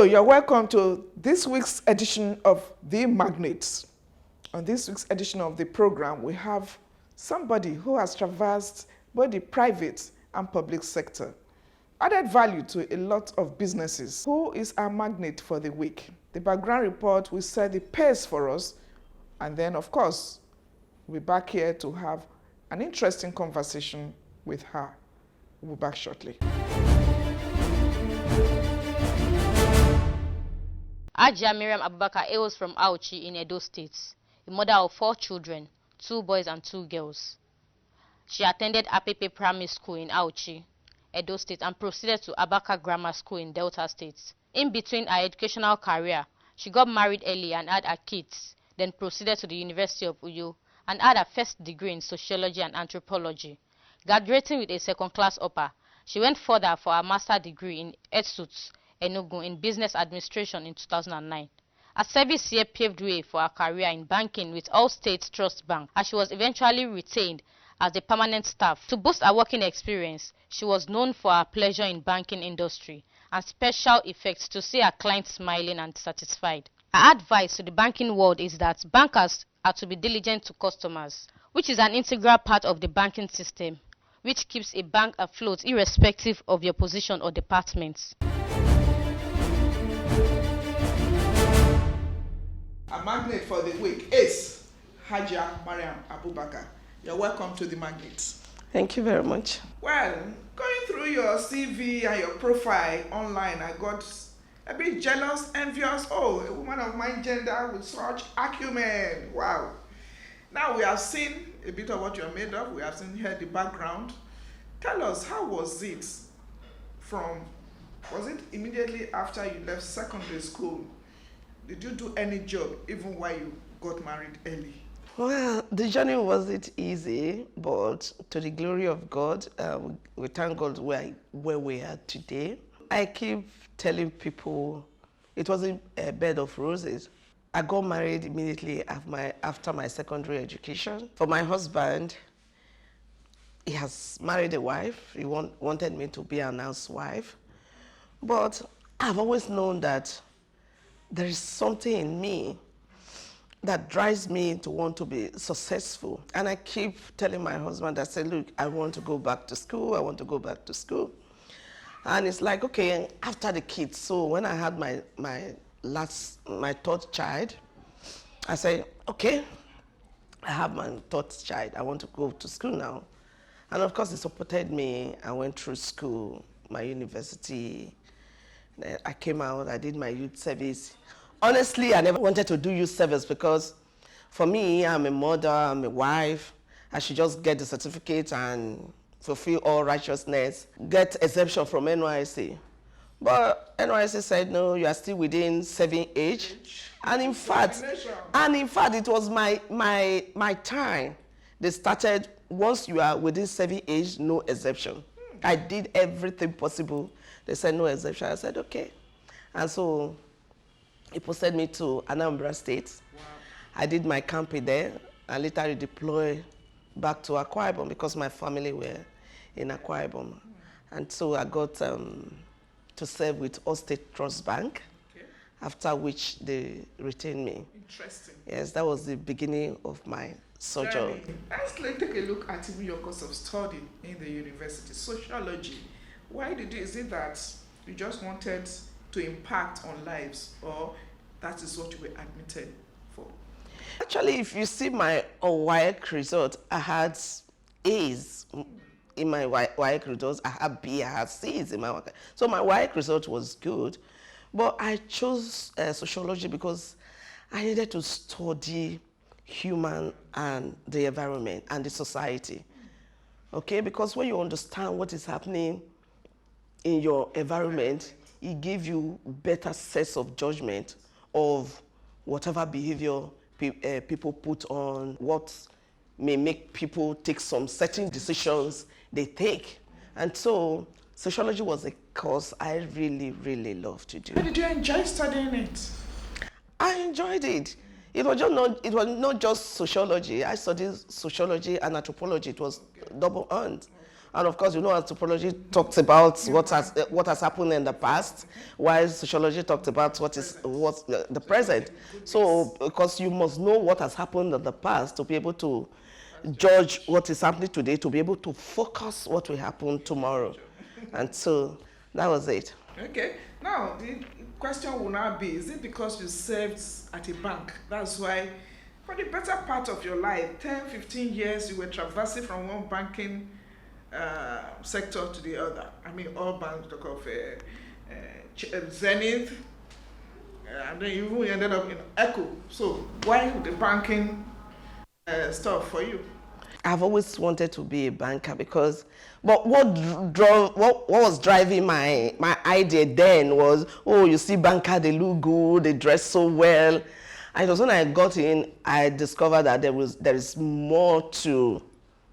So you're welcome to this week's edition of The Magnate. On this week's edition of the program, we have somebody who has traversed both the private and public sector, added value to a lot of businesses. Who is our magnate for the week? The background report will set the pace for us, and then, of course, we'll be back here to have an interesting conversation with her. We'll be back shortly. Hajia Maryam Abubakar hails from Auchi in Edo State, a mother of 4 children, 2 boys and 2 girls. She attended Apepe Primary School in Auchi, Edo State, and proceeded to Abaka Grammar School in Delta State. In between her educational career, she got married early and had her kids, then proceeded to the University of Uyo and had her first degree in sociology and anthropology. Graduating with a second-class upper, she went further for her master's degree in ETSUT, Enugu, in business administration in 2009. Her service here paved way for her career in banking with All States Trust Bank, as she was eventually retained as a permanent staff. To boost her working experience, she was known for her pleasure in banking industry and special effects to see her clients smiling and satisfied. Her advice to the banking world is that bankers are to be diligent to customers, which is an integral part of the banking system, which keeps a bank afloat irrespective of your position or department. Our magnate for the week is Hajia Maryam Abubakar. You're welcome to the Magnate. Thank you very much. Well, going through your CV and your profile online, I got a bit jealous, envious. Oh, a woman of my gender with such acumen. Wow. Now we have seen a bit of what you're made of. We have seen here the background. Tell us, how was it was it immediately after you left secondary school? Did you do any job even while you got married early? Well, the journey wasn't easy, but to the glory of God, we thank God where we are today. I keep telling people it wasn't a bed of roses. I got married immediately after my secondary education. For my husband, he has married a wife. He wanted me to be an housewife. But I've always known that there is something in me that drives me to want to be successful. And I keep telling my husband, I say, look, I want to go back to school. I want to go back to school. And it's like, okay, after the kids. So when I had my 3rd child, I say, okay, I have my 3rd child. I want to go to school now. And of course, he supported me. I went through school, my university. I came out, I did my youth service. Honestly, I never wanted to do youth service because for me, I'm a mother, I'm a wife. I should just get the certificate and fulfill all righteousness, get exemption from NYSC. But NYSC said, no, you are still within 7 age. And in fact, it was my time. They started, once you are within 7 age, no exemption. I did everything possible. They said no exemption. I said, okay. And so he posted me to Anambra State. Wow. I did my camping there. I later redeployed back to Akwa Ibom because my family were in Akwa Ibom. And so I got to serve with All State Trust Bank, okay, after which they retained me. Interesting. Yes, that was the beginning of my sojourn. Let's take a look at your course of study in the university, sociology. Why did you, is it that you just wanted to impact on lives, or that is what you were admitted for? Actually, if you see my WAEC result, I had A's in my WAEC results. I had B, I had C's in my WAEC. So my WAEC result was good, but I chose sociology because I needed to study human and the environment and the society. Okay, because when you understand what is happening in your environment, it gives you better sense of judgment of whatever behavior people put on, what may make people take some certain decisions they take. And so sociology was a course I really, really loved to do. How did you enjoy studying it? I enjoyed it. It was not just sociology. I studied sociology and anthropology. It was double earned. And of course, anthropology talks about what has happened in the past, while sociology talks about what's the present. So, because you must know what has happened in the past to be able to judge what is happening today, to be able to focus what will happen tomorrow. And so that was it. Okay. Now, the question will now be, is it because you served at a bank? That's why, for the better part of your life, 10, 15 years, you were traversing from one banking sector to the other. I mean, all banks talk of Zenith, and then you ended up in Echo. So why the banking stuff for you? I've always wanted to be a banker but what was driving my idea then was, oh, you see banker, they look good, they dress so well. And it was when I got in, I discovered that there is more to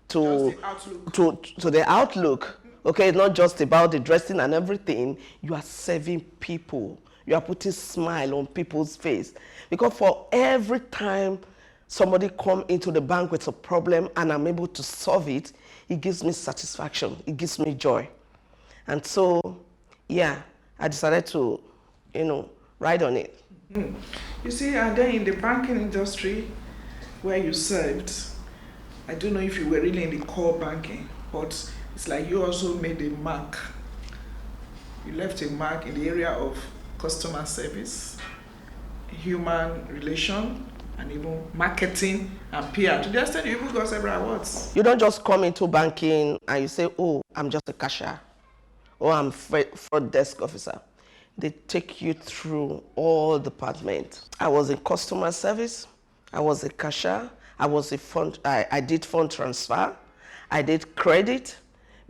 the outlook. Okay, it's not just about the dressing and everything. You are serving people. You are putting smile on people's face. Because for every time somebody come into the bank with a problem and I'm able to solve it, it gives me satisfaction. It gives me joy. And so, yeah, I decided to, ride on it. Mm. You see, and then in the banking industry where you served, I don't know if you were really in the core banking, but it's like you also made a mark. You left a mark in the area of customer service, human relation, and even marketing and PR. To the extent you even got several awards. You don't just come into banking and you say, oh, I'm just a cashier, or I'm front desk officer. They take you through all departments. I was in customer service, I was a cashier, I did fund transfer, I did credit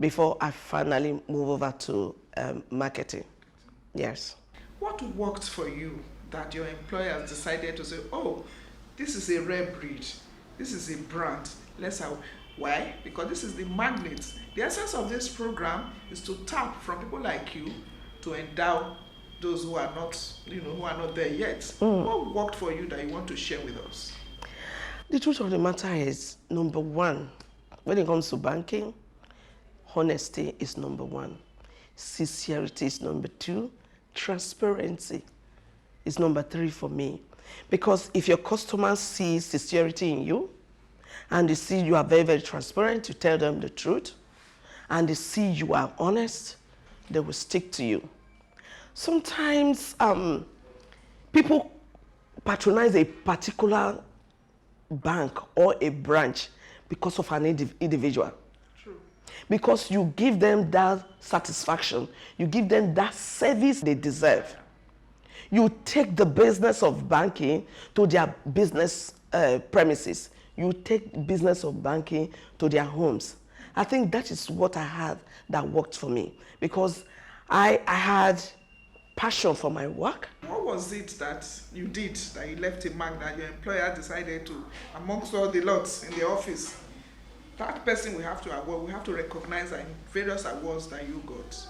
before I finally moved over to marketing. Yes. What worked for you that your employers decided to say, oh, this is a rare breed, this is a brand, let's have, why? Because this is the Magnate. The essence of this program is to tap from people like you to endow those who are not, who are not there yet. What worked for you that you want to share with us? The truth of the matter is, number one, when it comes to banking, honesty is number one. Sincerity is number two. Transparency is number three for me. Because if your customers see sincerity in you, and they see you are very, very transparent, you tell them the truth, and they see you are honest, they will stick to you. Sometimes people patronize a particular bank or a branch because of an individual. True. Because you give them that satisfaction, you give them that service they deserve. You take the business of banking to their business premises. You take business of banking to their homes. I think that is what I had that worked for me, because I had passion for my work. What was it that you did that you left a mark that your employer decided to, amongst all the lots in the office, that person we have to award, we have to recognize that in various awards that you got?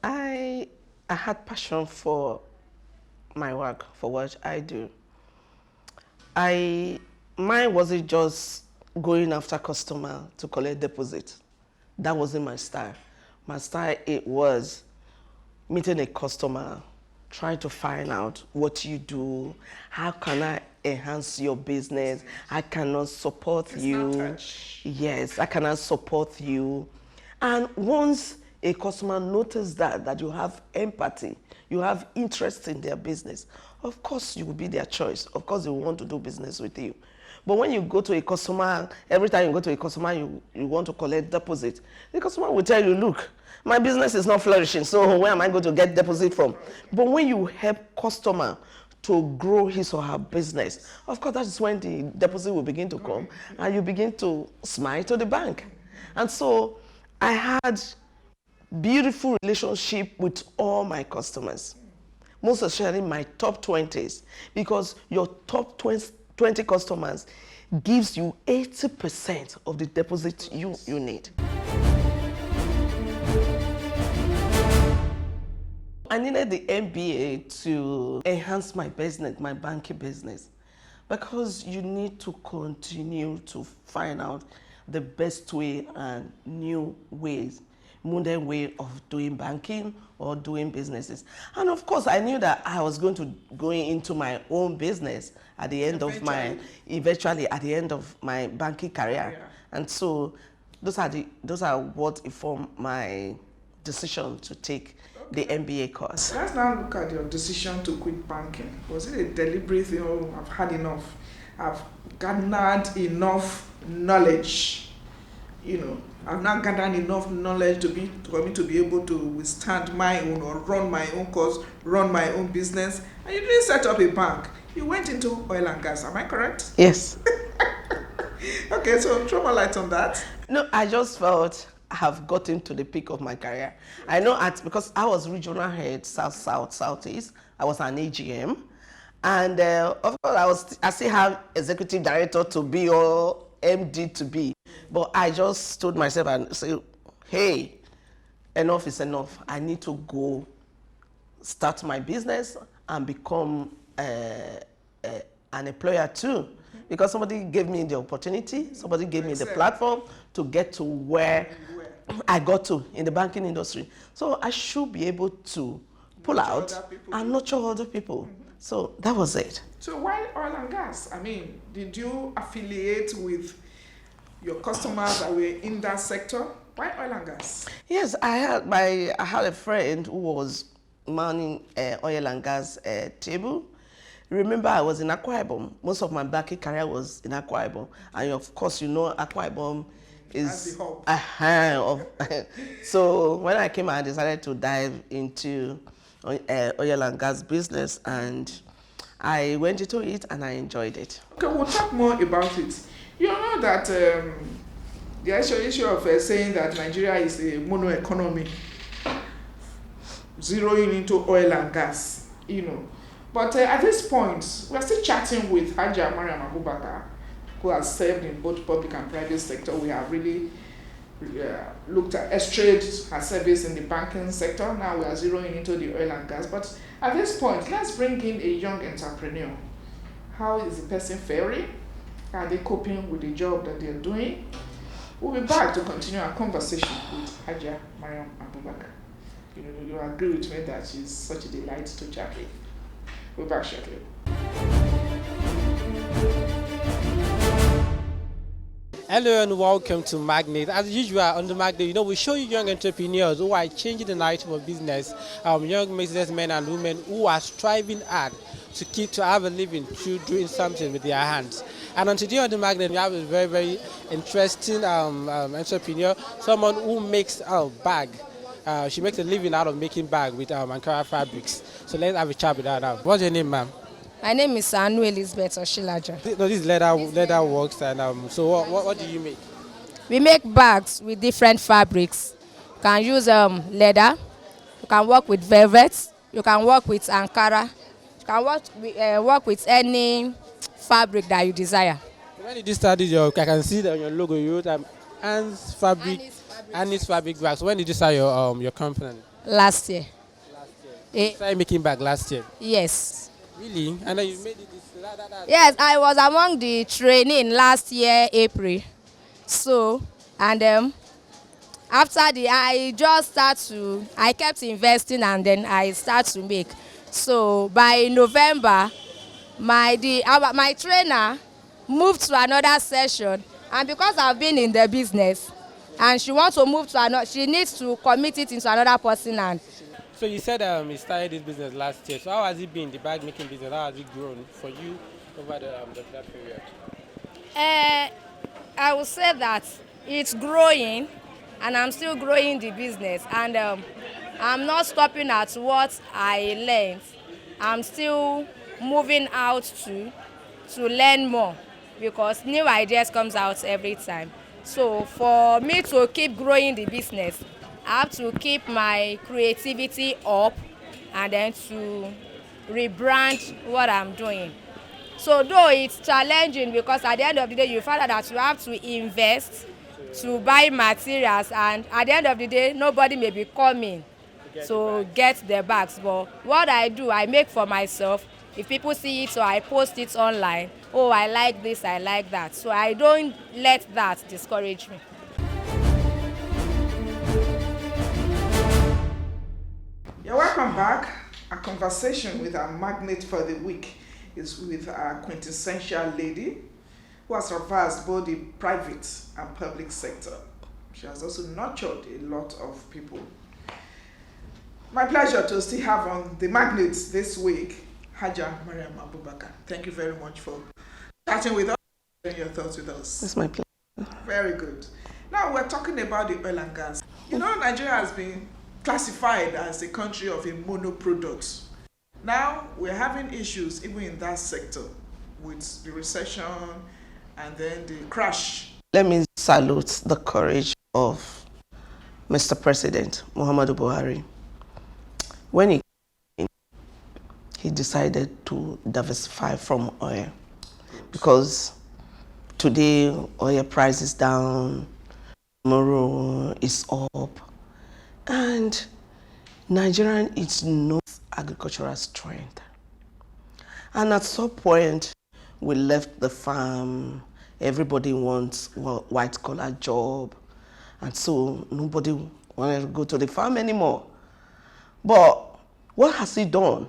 I had passion for my work, for what I do. Mine wasn't just going after customer to collect deposit. That wasn't my style. My style, it was meeting a customer, trying to find out what you do, how can I enhance your business, how can I support you. Yes, how can I support you. And once a customer notices that you have empathy, you have interest in their business, of course you will be their choice. Of course they will want to do business with you. But when you go to a customer, every time you go to a customer, you want to collect deposit, the customer will tell you, look, my business is not flourishing, so where am I going to get deposit from? But when you help customer to grow his or her business, of course that is when the deposit will begin to come and you begin to smile to the bank. And so I had beautiful relationship with all my customers, most especially my top 20s, because your top 20 customers gives you 80% of the deposit you need. I needed the MBA to enhance my business, my banking business, because you need to continue to find out the best way and new ways, modern way of doing banking or doing businesses. And of course, I knew that I was going to go into my own business at the end of my, eventually at the end of my banking career. Yeah. And so those are what informed my decision to take the MBA course. Let's now look at your decision to quit banking. Was it a deliberate thing, or I've had enough? I've garnered enough knowledge. I've not gathered enough knowledge for me to be able to withstand my own or run my own course, run my own business. And you didn't set up a bank. You went into oil and gas. Am I correct? Yes. Okay, so throw more light on that. No, I just felt I have gotten to the peak of my career. I know because I was regional head, South, Southeast. I was an AGM. And of course, I still have executive director to be or MD to be. But I just told myself and said, hey, enough is enough. I need to go start my business and become an employer too. Because somebody gave me the opportunity, somebody gave me the platform to get to where I got to in the banking industry. So I should be able to pull out and nurture other people. So that was it. So why oil and gas? I mean, did you affiliate with your customers that were in that sector? Why oil and gas? Yes, I had a friend who was manning oil and gas table. Remember, I was in Akwa Ibom. Most of my banking career was in Akwa Ibom. And of course, Akwa Ibom is the hub. So when I came, I decided to dive into oil and gas business, and I went into it and I enjoyed it. Okay, we'll talk more about it. You know that the actual issue of saying that Nigeria is a mono economy, zeroing into oil and gas, But at this point, we're still chatting with Hajia Maryam Abubakar, who has served in both public and private sector. We have really looked at estrayed her service in the banking sector. Now we are zeroing into the oil and gas. But at this point, let's bring in a young entrepreneur. How is the person faring? Are they coping with the job that they're doing? We'll be back to continue our conversation with Hajia Maryam Abubakar. You agree with me that she's such a delight to chat with. We'll be back shortly. Hello and welcome to Magnate. As usual on the Magnate, we show you young entrepreneurs who are changing the narrative of business, young businessmen and women who are striving hard to have a living through doing something with their hands. And on today on the Magnate, we have a very, very interesting entrepreneur, someone who makes a bag. She makes a living out of making bag with Ankara fabrics. So let's have a chat with her now. What's your name, ma'am? My name is Anu Elizabeth Oshilaja. This is leather works, and so what do you make? We make bags with different fabrics. You can use leather, you can work with velvet, you can work with Ankara, you can work with any fabric that you desire. When did you start this? I can see that on your logo you wrote Anne's fabric bags. When did you start your company? Last year. You started making bags last year? Yes. Really? And then you made it Yes, I was among the training last year, April. So, and after I kept investing and then I start to make. So by November, my trainer moved to another session, and because I've been in the business and she wants to move to another, she needs to commit it into another person. And so you said you started this business last year. So how has it been, the bag making business? How has it grown for you over that period? I would say that it's growing, and I'm still growing the business. And I'm not stopping at what I learned. I'm still moving out to learn more, because new ideas comes out every time. So for me to keep growing the business, I have to keep my creativity up and then to rebrand what I'm doing. So though it's challenging, because at the end of the day you find out that you have to invest to buy materials, and at the end of the day nobody may be coming to get the bags. But what I do, I make for myself, If people see it, so I post it online. Oh, I like this, I like that. So I don't let that discourage me. You're welcome back. Our conversation with our magnate for the week is with our quintessential lady who has traversed both the private and public sector. She has also nurtured a lot of people. My pleasure to still have on the magnates this week, Hajia Maryam Abubakar. Thank you very much for chatting with us and your thoughts with us. It's my pleasure. Very good. Now we're talking about the oil and gas. You know, Nigeria has been classified as a country of a monoproduct. Now we're having issues even in that sector with the recession and then the crash. Let me salute the courage of Mr. President Muhammadu Buhari. When he came in, he decided to diversify from oil because today oil price is down, tomorrow is up, and Nigerian is no agricultural strength. And at some point, we left the farm. Everybody wants a white-collar job, and so nobody wanted to go to the farm anymore. But what has he done?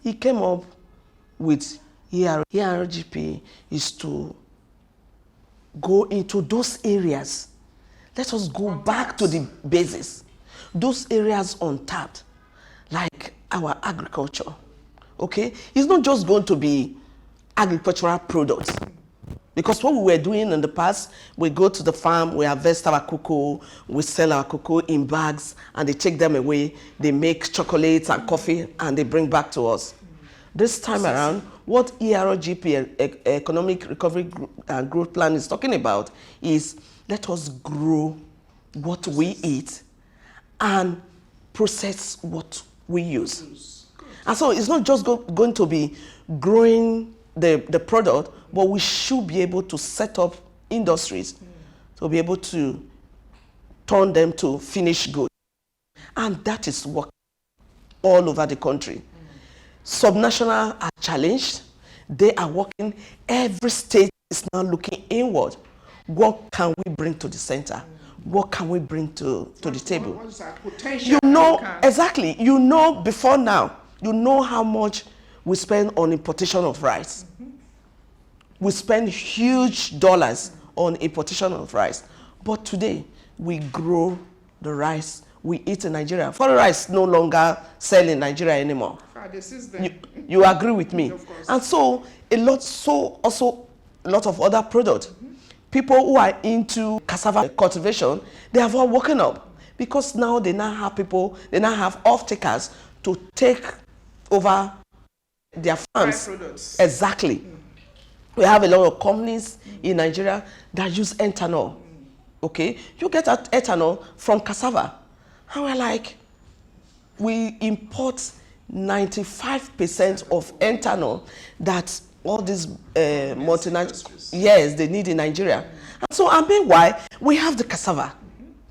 He came up with ERGP is to go into those areas. Let us go back to the basis. Those areas untapped, like our agriculture. Okay? It's not just going to be agricultural products. Because what we were doing in the past, we go to the farm, we harvest our cocoa, we sell our cocoa in bags, and they take them away. They make chocolates and coffee, and they bring back to us. This time around, what ERGP, Economic Recovery and Growth Plan, is talking about is let us grow what we eat and process what we use. And so it's not just going to be growing the product, but we should be able to set up industries to be able to turn them to finished goods. And that is working all over the country. Subnational are challenged. They are working. Every state is now looking inward. What can we bring to the center? What can we bring to the table? What is our potential? You know, exactly. You know before now, you know how much we spend on importation of rice. We spend huge dollars on importation of rice. But today, we grow the rice we eat in Nigeria. Foreign rice no longer sell in Nigeria anymore. You agree with me? Of course. And so, also a lot of other products. People who are into cassava cultivation, they have all woken up because now they now have off-takers to take over their farms. Exactly. We have a lot of companies in Nigeria that use ethanol. Okay? You get that ethanol from cassava. And we're like, we import 95% of ethanol that all these multinationals, yes, they need in Nigeria. And so, I mean, why we have the cassava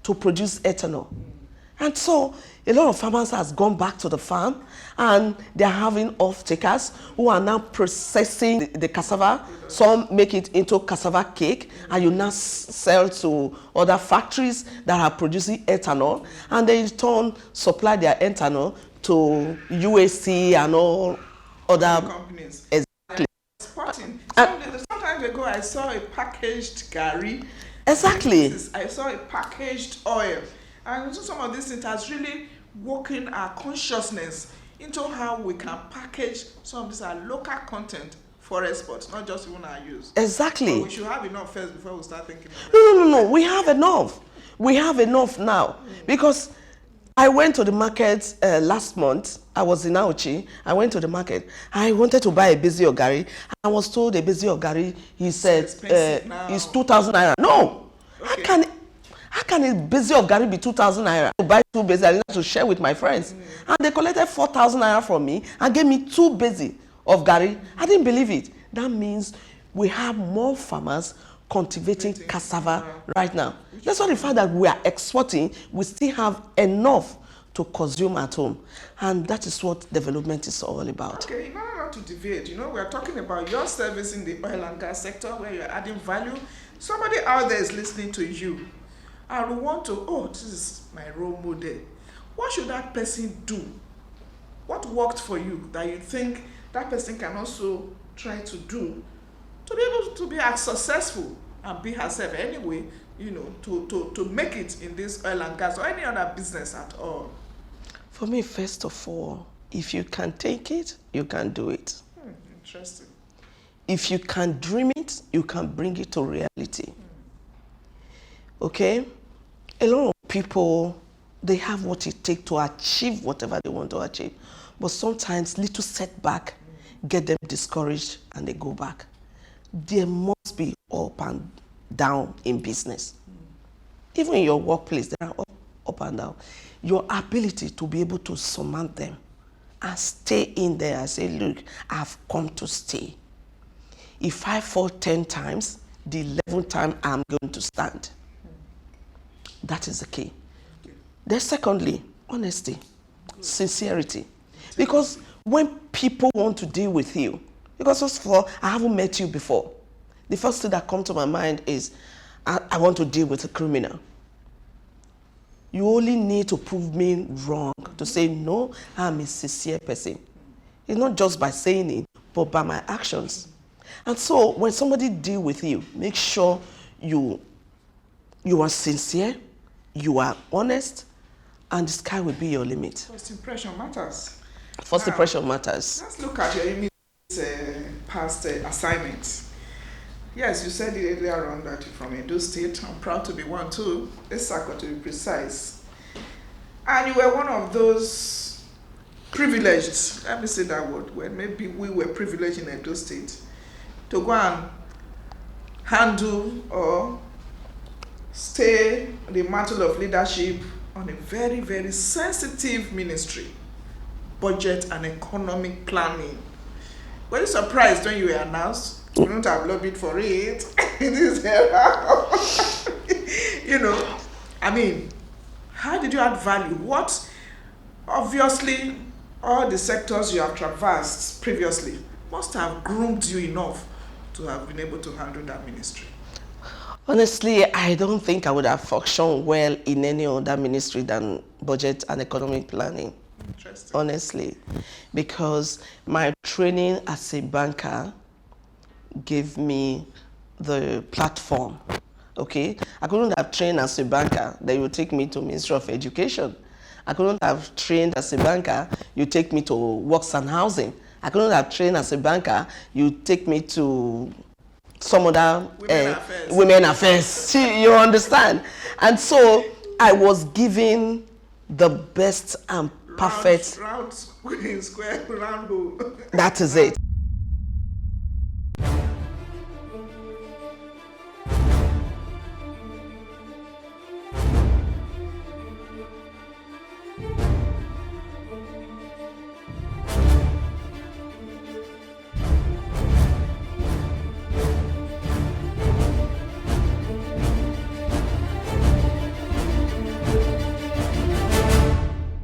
to produce ethanol. And so, a lot of farmers has gone back to the farm and they're having off-takers who are now processing the cassava. Some make it into cassava cake and you now sell to other factories that are producing ethanol, and they in turn supply their ethanol to UAC and all other companies. Exactly. Sometimes ago, I saw a packaged gari. Exactly. I saw a packaged oil. And so some of these things has really woken our consciousness into how we can package some of these our local content for export, not just even our use. Exactly. But we should have enough first before we start thinking about No. We have enough. We have enough now. Because I went to the market last month. I was in Auchi. I went to the market. I wanted to buy a bezi of gari. I was told a bezi of gari, he said, it's 2,000 naira. No. Okay. How can a bezi of gari be 2,000 naira? To buy 2 bezi, I need to share with my friends. And they collected 4,000 naira from me and gave me 2 bezi of gari. I didn't believe it. That means we have more farmers cultivating cassava right now. That's why the fact that we are exporting, we still have enough to consume at home. And that is what development is all about. Okay, not to deviate, you know, we are talking about your service in the oil and gas sector where you're adding value. Somebody out there is listening to you and we want to, oh, this is my role model. What should that person do? What worked for you that you think that person can also try to do to be able to be as successful and be herself anyway, you know, to make it in this oil and gas or any other business at all? For me, first of all, if you can take it, you can do it. Interesting. If you can dream it, you can bring it to reality. Okay? A lot of people, they have what it takes to achieve whatever they want to achieve. But sometimes little setback get them discouraged and they go back. There must be up and down in business. Even in your workplace, there are up and down. Your ability to be able to surmount them and stay in there and say, look, I've come to stay. If I fall 10 times, the 11th time I'm going to stand. That is the key. Then secondly, honesty, sincerity. Because when people want to deal with you, because first of all, I haven't met you before. The first thing that comes to my mind is, I want to deal with a criminal. You only need to prove me wrong to say, no, I'm a sincere person. It's not just by saying it, but by my actions. And so when somebody deals with you, make sure you are sincere, you are honest, and the sky will be your limit. First impression matters. First impression matters. Let's look at your past assignments. Yes, you said it earlier on that you're from Edo State. I'm proud to be one too. Esako to be precise. And you were one of those privileged, let me say that word, when maybe we were privileged in Edo State to go and handle or stay the mantle of leadership on a very, very sensitive ministry, budget and economic planning. Were you surprised when you were announced? You wouldn't have lobbied for it in this era. You know, I mean, how did you add value? What, obviously, all the sectors you have traversed previously must have groomed you enough to have been able to handle that ministry. Honestly, I don't think I would have functioned well in any other ministry than budget and economic planning. Interesting. Honestly, because my training as a banker gave me the platform. Okay, I couldn't have trained as a banker, then you take me to Ministry of Education. I couldn't have trained as a banker, you take me to Works and Housing. I couldn't have trained as a banker, you take me to some other women affairs. You understand? And so I was given the best and perfect. Round square, round hole. That is it.